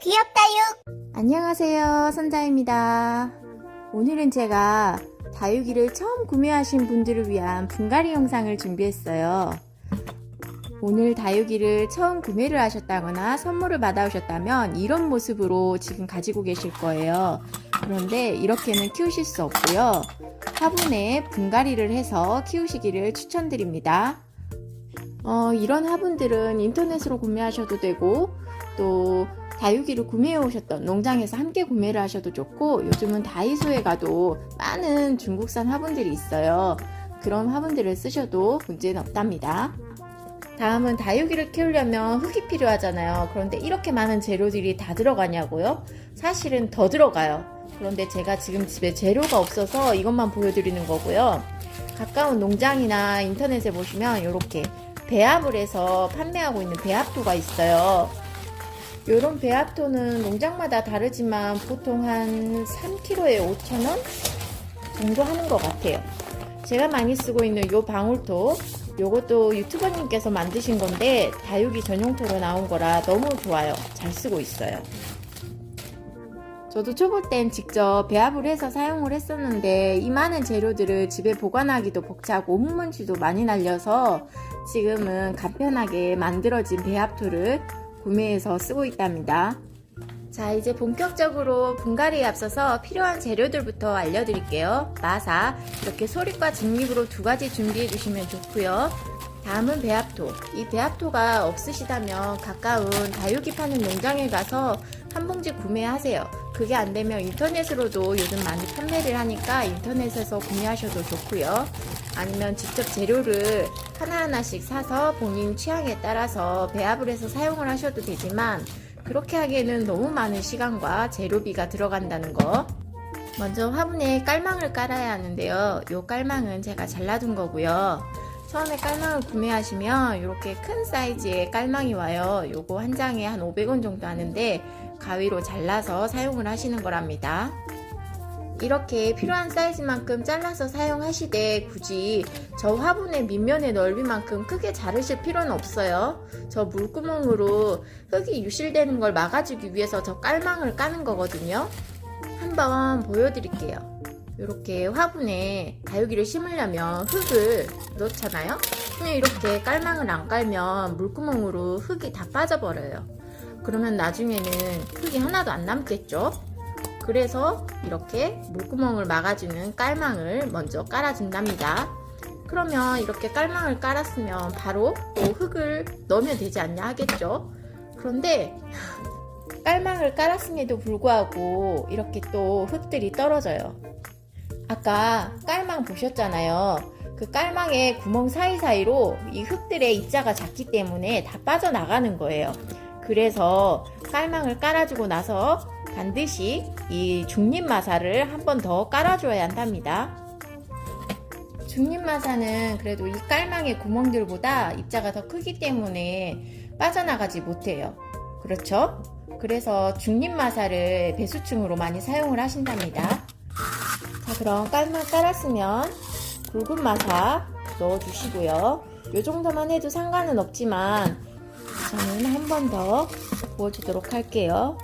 귀엽다육. 안녕하세요, 선자입니다. 오늘은 제가 다육이를 처음 구매하신 분들을 위한 분갈이 영상을 준비했어요. 오늘 다육이를 처음 구매를 하셨다거나 선물을 받아오셨다면 이런 모습으로 지금 가지고 계실 거예요. 그런데 이렇게는 키우실 수 없고요. 화분에 분갈이를 해서 키우시기를 추천드립니다. 이런 화분들은 인터넷으로 구매하셔도 되고, 또 다육이를 구매해 오셨던 농장에서 함께 구매를 하셔도 좋고, 요즘은 다이소에 가도 많은 중국산 화분들이 있어요. 그런 화분들을 쓰셔도 문제는 없답니다. 다음은 다육이를 키우려면 흙이 필요하잖아요. 그런데 이렇게 많은 재료들이 다 들어가냐고요? 사실은 더 들어가요. 그런데 제가 지금 집에 재료가 없어서 이것만 보여드리는 거고요. 가까운 농장이나 인터넷에 보시면 이렇게 배합을 해서 판매하고 있는 배합토가 있어요. 요런 배합토는 농장마다 다르지만 보통 한 3kg에 5,000원 정도 하는 것 같아요. 제가 많이 쓰고 있는 요 방울토, 요것도 유튜버님께서 만드신 건데 다육이 전용토로 나온 거라 너무 좋아요. 잘 쓰고 있어요. 저도 초보 땐 직접 배합을 해서 사용을 했었는데 이 많은 재료들을 집에 보관하기도 벅차고 흙먼지도 많이 날려서 지금은 간편하게 만들어진 배합토를 구매해서 쓰고 있답니다. 자, 이제 본격적으로 분갈이에 앞서서 필요한 재료들부터 알려드릴게요. 마사, 이렇게 소립과 직립으로 두 가지 준비해 주시면 좋고요. 다음은 배합토. 이 배합토가 없으시다면 가까운 다육이 파는 농장에 가서 한 봉지 구매하세요. 그게 안 되면 인터넷으로도 요즘 많이 판매를 하니까 인터넷에서 구매하셔도 좋고요. 아니면 직접 재료를 하나하나씩 사서 본인 취향에 따라서 배합을 해서 사용을 하셔도 되지만 그렇게 하기에는 너무 많은 시간과 재료비가 들어간다는 거. 먼저 화분에 깔망을 깔아야 하는데요. 요 깔망은 제가 잘라둔 거고요. 처음에 깔망을 구매하시면 이렇게 큰 사이즈의 깔망이 와요. 요거 한 장에 한 500원 정도 하는데 가위로 잘라서 사용을 하시는 거랍니다. 이렇게 필요한 사이즈만큼 잘라서 사용하시되 굳이 저 화분의 밑면의 넓이만큼 크게 자르실 필요는 없어요. 저 물구멍으로 흙이 유실되는 걸 막아주기 위해서 저 깔망을 까는 거거든요. 한번 보여드릴게요. 이렇게 화분에 다육이를 심으려면 흙을 넣잖아요. 그냥 이렇게 깔망을 안 깔면 물구멍으로 흙이 다 빠져버려요. 그러면 나중에는 흙이 하나도 안 남겠죠. 그래서 이렇게 물구멍을 막아주는 깔망을 먼저 깔아준답니다. 그러면 이렇게 깔망을 깔았으면 바로 또 흙을 넣으면 되지 않냐 하겠죠. 그런데 깔망을 깔았음에도 불구하고 이렇게 또 흙들이 떨어져요. 아까 깔망 보셨잖아요. 그 깔망의 구멍 사이사이로 이 흙들의 입자가 작기 때문에 다 빠져나가는 거예요. 그래서 깔망을 깔아주고 나서 반드시 이 중립마사를 한 번 더 깔아줘야 한답니다. 중립마사는 그래도 이 깔망의 구멍들보다 입자가 더 크기 때문에 빠져나가지 못해요. 그렇죠? 그래서 중립마사를 배수층으로 많이 사용을 하신답니다. 자, 그럼 깔망 깔았으면 굵은 마사 넣어주시고요. 요 정도만 해도 상관은 없지만 저는 한 번 더 부어주도록 할게요.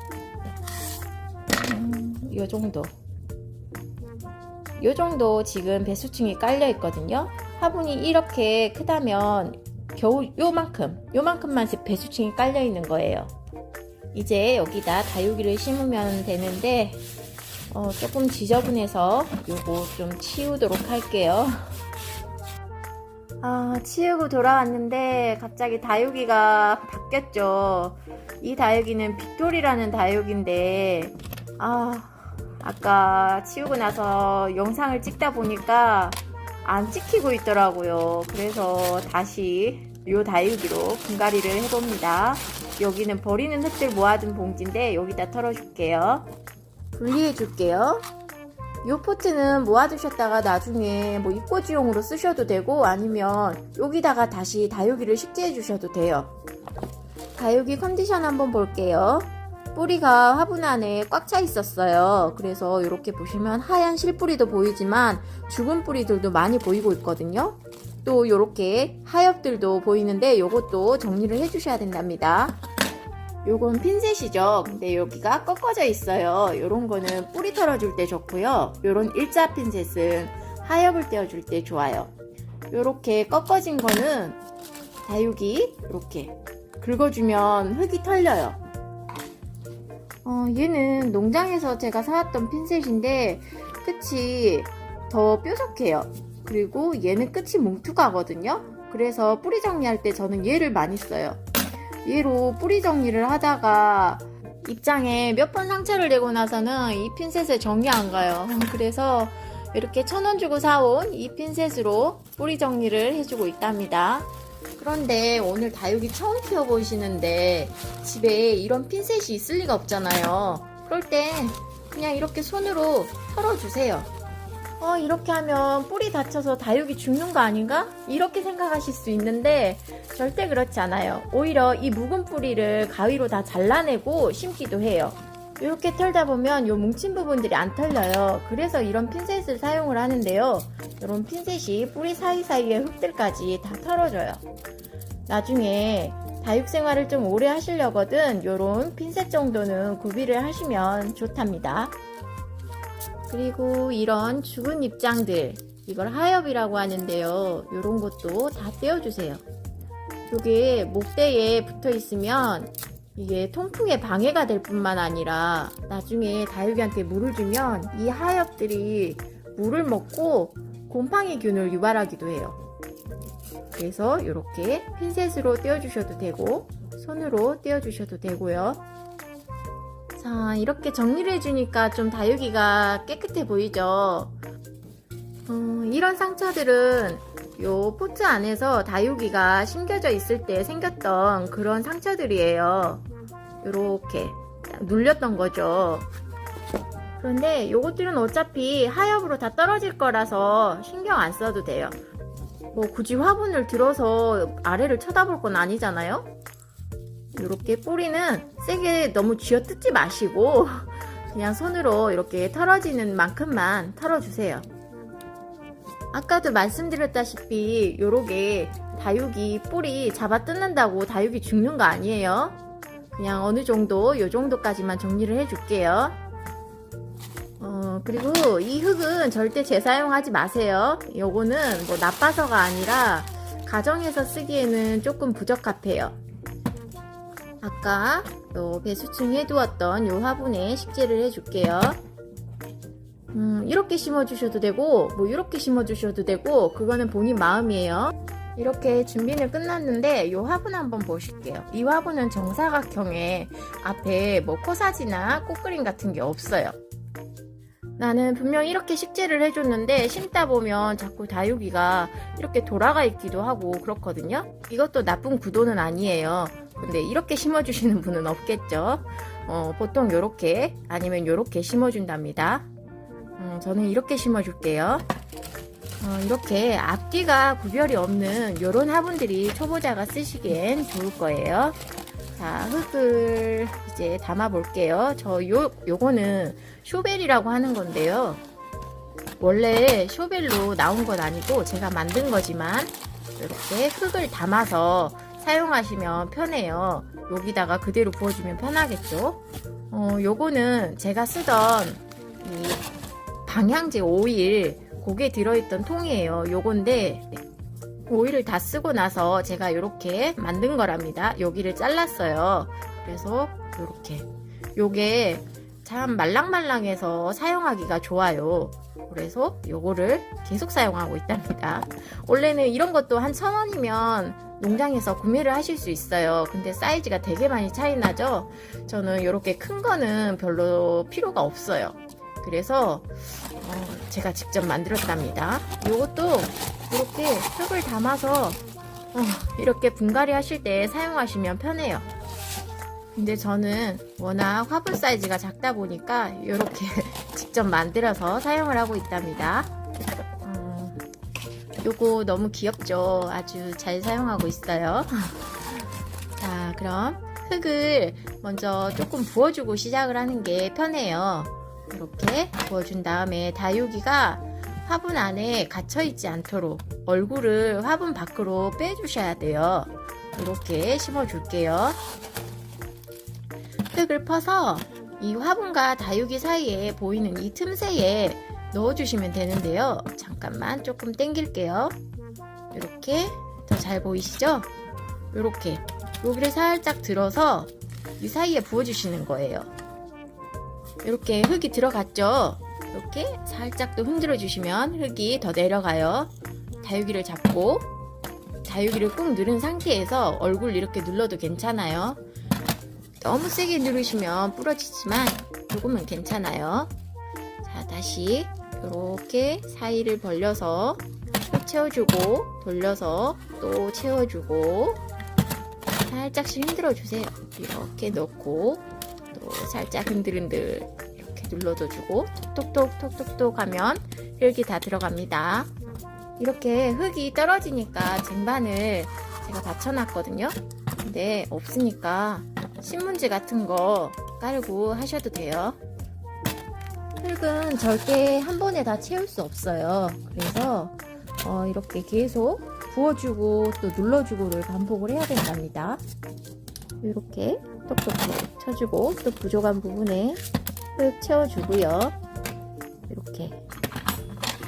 요 정도 지금 배수층이 깔려 있거든요. 화분이 이렇게 크다면 겨우 요만큼만 배수층이 깔려 있는 거예요. 이제 여기다 다육이를 심으면 되는데 조금 지저분해서 요거 좀 치우도록 할게요. 치우고 돌아왔는데 갑자기 다육이가 바뀌었죠. 이 다육이는 빅토리라는 다육인데 아까 치우고 나서 영상을 찍다 보니까 안 찍히고 있더라고요. 그래서 다시 요 다육이로 분갈이를 해봅니다. 여기는 버리는 흙들 모아둔 봉지인데 여기다 털어줄게요. 분리해 줄게요. 요 포트는 모아두셨다가 나중에 뭐 입꽂이용으로 쓰셔도 되고 아니면 여기다가 다시 다육이를 식재해 주셔도 돼요. 다육이 컨디션 한번 볼게요. 뿌리가 화분 안에 꽉 차 있었어요. 그래서 이렇게 보시면 하얀 실뿌리도 보이지만 죽은 뿌리들도 많이 보이고 있거든요. 또 이렇게 하엽들도 보이는데 이것도 정리를 해주셔야 된답니다. 요건 핀셋이죠. 근데 여기가 꺾어져 있어요. 요런 거는 뿌리 털어줄 때 좋고요. 요런 일자 핀셋은 하엽을 떼어줄 때 좋아요. 요렇게 꺾어진 거는 다육이 이렇게 긁어주면 흙이 털려요. 얘는 농장에서 제가 사왔던 핀셋인데 끝이 더 뾰족해요. 그리고 얘는 끝이 뭉툭하거든요. 그래서 뿌리 정리할 때 저는 얘를 많이 써요. 얘로 뿌리 정리를 하다가 입장에 몇 번 상처를 내고 나서는 이 핀셋을 정리 안 가요. 그래서 이렇게 1,000원 주고 사온 이 핀셋으로 뿌리 정리를 해주고 있답니다. 그런데 오늘 다육이 처음 키워보시는데 집에 이런 핀셋이 있을 리가 없잖아요. 그럴 땐 그냥 이렇게 손으로 털어주세요. 이렇게 하면 뿌리 다쳐서 다육이 죽는 거 아닌가? 이렇게 생각하실 수 있는데 절대 그렇지 않아요. 오히려 이 묵은 뿌리를 가위로 다 잘라내고 심기도 해요. 이렇게 털다 보면 이 뭉친 부분들이 안 털려요. 그래서 이런 핀셋을 사용을 하는데요. 이런 핀셋이 뿌리 사이사이의 흙들까지 다 털어줘요. 나중에 다육 생활을 좀 오래 하시려거든 이런 핀셋 정도는 구비를 하시면 좋답니다. 그리고 이런 죽은 잎장들, 이걸 하엽이라고 하는데요. 이런 것도 다 떼어주세요. 이게 목대에 붙어 있으면 이게 통풍에 방해가 될 뿐만 아니라 나중에 다육이한테 물을 주면 이 하엽들이 물을 먹고 곰팡이균을 유발하기도 해요. 그래서 이렇게 핀셋으로 떼어주셔도 되고 손으로 떼어주셔도 되고요. 자, 이렇게 정리를 해주니까 좀 다육이가 깨끗해 보이죠? 이런 상처들은 요 포트 안에서 다육이가 심겨져 있을 때 생겼던 그런 상처들이에요. 요렇게 눌렸던 거죠. 그런데 요것들은 어차피 하엽으로 다 떨어질 거라서 신경 안 써도 돼요. 뭐 굳이 화분을 들어서 아래를 쳐다볼 건 아니잖아요. 이렇게 뿌리는 세게 너무 쥐어뜯지 마시고 그냥 손으로 이렇게 털어지는 만큼만 털어주세요. 아까도 말씀드렸다시피 요렇게 다육이 뿌리 잡아 뜯는다고 다육이 죽는 거 아니에요. 그냥 어느 정도 요 정도까지만 정리를 해줄게요. 그리고 이 흙은 절대 재사용하지 마세요. 요거는 뭐 나빠서가 아니라 가정에서 쓰기에는 조금 부적합해요. 아까 요 배수층 해두었던 요 화분에 식재를 해줄게요. 이렇게 심어주셔도 되고 뭐 이렇게 심어주셔도 되고 그거는 본인 마음이에요. 이렇게 준비는 끝났는데 요 화분 한번 보실게요. 이 화분은 정사각형에 앞에 뭐 코사지나 꽃그림 같은 게 없어요. 나는 분명 이렇게 식재를 해줬는데 심다 보면 자꾸 다육이가 이렇게 돌아가 있기도 하고 그렇거든요. 이것도 나쁜 구도는 아니에요. 근데 이렇게 심어주시는 분은 없겠죠. 보통 요렇게 아니면 요렇게 심어준답니다. 저는 이렇게 심어줄게요. 이렇게 앞뒤가 구별이 없는 요런 화분들이 초보자가 쓰시기엔 좋을 거예요. 자, 흙을 이제 담아 볼게요. 요거는 쇼벨이라고 하는 건데요. 원래 쇼벨로 나온 건 아니고 제가 만든 거지만 이렇게 흙을 담아서 사용하시면 편해요. 여기다가 그대로 부어주면 편하겠죠. 요거는 제가 쓰던 이 방향제 오일 그게 들어있던 통이에요. 요건데 오일을 다 쓰고 나서 제가 이렇게 만든 거랍니다. 여기를 잘랐어요. 그래서 이렇게 요게 참 말랑말랑해서 사용하기가 좋아요. 그래서 요거를 계속 사용하고 있답니다. 원래는 이런 것도 한 1,000원이면 농장에서 구매를 하실 수 있어요. 근데 사이즈가 되게 많이 차이 나죠. 저는 이렇게 큰 거는 별로 필요가 없어요. 그래서 제가 직접 만들었답니다. 요것도 이렇게 흙을 담아서 이렇게 분갈이 하실 때 사용하시면 편해요. 근데 저는 워낙 화분 사이즈가 작다 보니까 이렇게 직접 만들어서 사용을 하고 있답니다. 요거 너무 귀엽죠? 아주 잘 사용하고 있어요. 자, 그럼 흙을 먼저 조금 부어주고 시작을 하는 게 편해요. 이렇게 부어준 다음에 다육이가 화분 안에 갇혀있지 않도록 얼굴을 화분 밖으로 빼주셔야 돼요. 이렇게 심어줄게요. 흙을 퍼서 이 화분과 다육이 사이에 보이는 이 틈새에 넣어주시면 되는데요. 잠깐만 조금 당길게요. 이렇게 더 잘 보이시죠? 이렇게 여기를 살짝 들어서 이 사이에 부어주시는 거예요. 이렇게 흙이 들어갔죠? 이렇게 살짝 또 흔들어 주시면 흙이 더 내려가요. 다육이를 잡고 다육이를 꾹 누른 상태에서 얼굴 이렇게 눌러도 괜찮아요. 너무 세게 누르시면 부러지지만 조금은 괜찮아요. 자, 다시 이렇게 사이를 벌려서 흙 채워주고 돌려서 또 채워주고 살짝씩 흔들어 주세요. 이렇게 넣고 또 살짝 흔들흔들 이렇게 눌러도 주고 톡톡톡 하면 흙이 다 들어갑니다. 이렇게 흙이 떨어지니까 쟁반을 제가 받쳐놨거든요. 근데 없으니까 신문지 같은 거 깔고 하셔도 돼요. 흙은 절대 한 번에 다 채울 수 없어요. 그래서 이렇게 계속 부어주고 또 눌러주고를 반복을 해야 된답니다. 이렇게 똑똑똑 쳐주고 또 부족한 부분에 흙 채워주고요. 이렇게.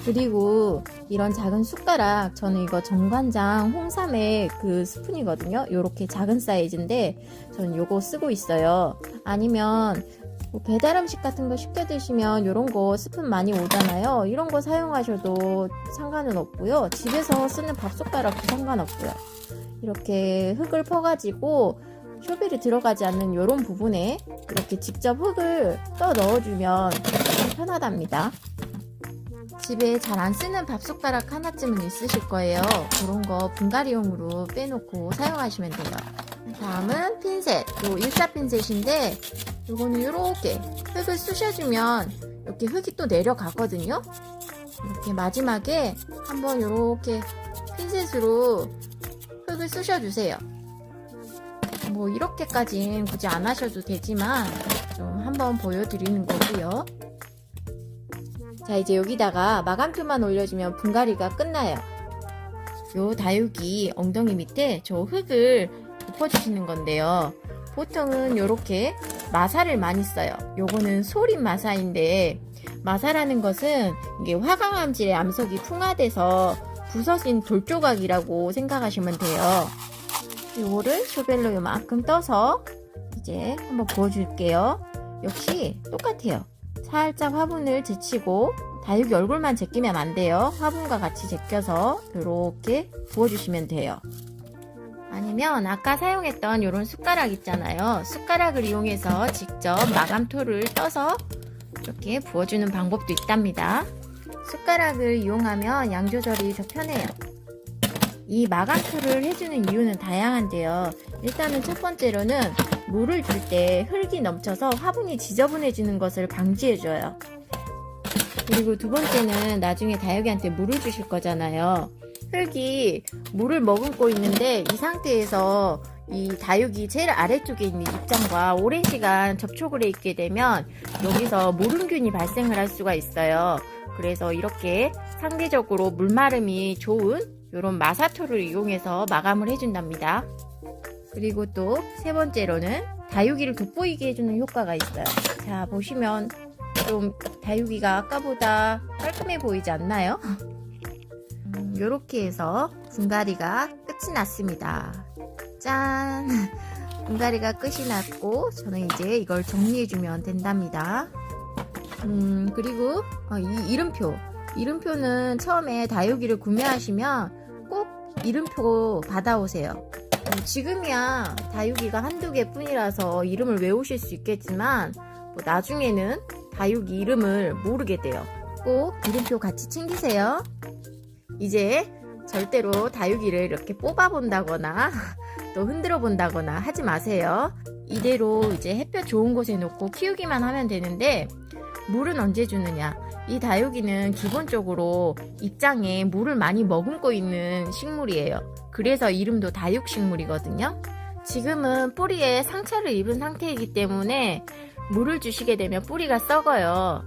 그리고 이런 작은 숟가락, 저는 이거 정관장 홍삼의 그 스푼이거든요. 이렇게 작은 사이즈인데 저는 요거 쓰고 있어요. 아니면 뭐 배달 음식 같은 거 시켜 드시면 이런 거 스푼 많이 오잖아요. 이런 거 사용하셔도 상관은 없고요. 집에서 쓰는 밥 숟가락도 상관없고요. 이렇게 흙을 퍼가지고 쇼벨이 들어가지 않는 이런 부분에 이렇게 직접 흙을 떠 넣어주면 편하답니다. 집에 잘 안 쓰는 밥 숟가락 하나쯤은 있으실 거예요. 그런 거 분갈이용으로 빼놓고 사용하시면 돼요. 다음은 핀셋, 요 일사 핀셋인데 요거는 이렇게 흙을 쑤셔주면 이렇게 흙이 또 내려가거든요. 이렇게 마지막에 한번 이렇게 핀셋으로 흙을 쑤셔주세요. 뭐 이렇게까지는 굳이 안 하셔도 되지만 좀 한번 보여드리는 거고요. 자, 이제 여기다가 마감표만 올려주면 분갈이가 끝나요. 요 다육이 엉덩이 밑에 저 흙을 덮어주시는 건데요. 보통은 요렇게 마사를 많이 써요. 요거는 소림 마사인데, 마사라는 것은 이게 화강암질의 암석이 풍화돼서 부서진 돌조각이라고 생각하시면 돼요. 요거를 쇼벨로 요만큼 떠서 이제 한번 부어줄게요. 역시 똑같아요. 살짝 화분을 제치고 다육이 얼굴만 제끼면 안 돼요. 화분과 같이 제껴서 이렇게 부어주시면 돼요. 아니면 아까 사용했던 이런 숟가락 있잖아요. 숟가락을 이용해서 직접 마감토를 떠서 이렇게 부어주는 방법도 있답니다. 숟가락을 이용하면 양 조절이 더 편해요. 이 마감토를 해주는 이유는 다양한데요. 일단은 첫 번째로는 물을 줄 때 흙이 넘쳐서 화분이 지저분해지는 것을 방지해줘요. 그리고 두 번째는 나중에 다육이한테 물을 주실 거잖아요. 흙이 물을 머금고 있는데 이 상태에서 이 다육이 제일 아래쪽에 있는 입장과 오랜 시간 접촉을 해 있게 되면 여기서 물음균이 발생을 할 수가 있어요. 그래서 이렇게 상대적으로 물마름이 좋은 이런 마사토를 이용해서 마감을 해준답니다. 그리고 또 세 번째로는 다육이를 돋보이게 해주는 효과가 있어요. 자, 보시면 좀 다육이가 아까보다 깔끔해 보이지 않나요? 이렇게 해서 분갈이가 끝이 났습니다. 짠! 분갈이가 끝이 났고 저는 이제 이걸 정리해주면 된답니다. 그리고 이 이름표는 처음에 다육이를 구매하시면 꼭 이름표 받아오세요. 지금이야 다육이가 한두 개 뿐이라서 이름을 외우실 수 있겠지만 나중에는 다육이 이름을 모르게 돼요. 꼭 이름표 같이 챙기세요. 이제 절대로 다육이를 이렇게 뽑아 본다거나 또 흔들어 본다거나 하지 마세요. 이대로 이제 햇볕 좋은 곳에 놓고 키우기만 하면 되는데, 물은 언제 주느냐? 이 다육이는 기본적으로 입장에 물을 많이 머금고 있는 식물이에요. 그래서 이름도 다육식물이거든요. 지금은 뿌리에 상처를 입은 상태이기 때문에 물을 주시게 되면 뿌리가 썩어요.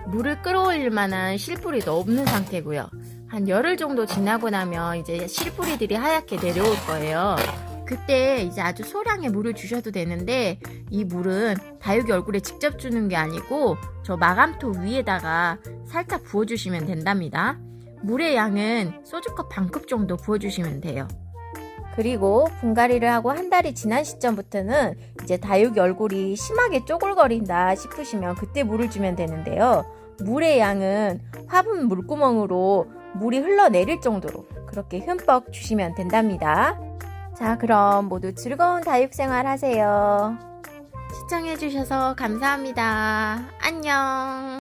물을 끌어올릴 만한 실뿌리도 없는 상태고요. 한 열흘 정도 지나고 나면 이제 실뿌리들이 하얗게 내려올 거예요. 그때 이제 아주 소량의 물을 주셔도 되는데, 이 물은 다육이 얼굴에 직접 주는 게 아니고 저 마감토 위에다가 살짝 부어주시면 된답니다. 물의 양은 소주컵 반컵 정도 부어주시면 돼요. 그리고 분갈이를 하고 한 달이 지난 시점부터는 이제 다육이 얼굴이 심하게 쪼글거린다 싶으시면 그때 물을 주면 되는데요. 물의 양은 화분 물구멍으로 물이 흘러내릴 정도로 그렇게 흠뻑 주시면 된답니다. 자, 그럼 모두 즐거운 다육생활 하세요. 시청해주셔서 감사합니다. 안녕.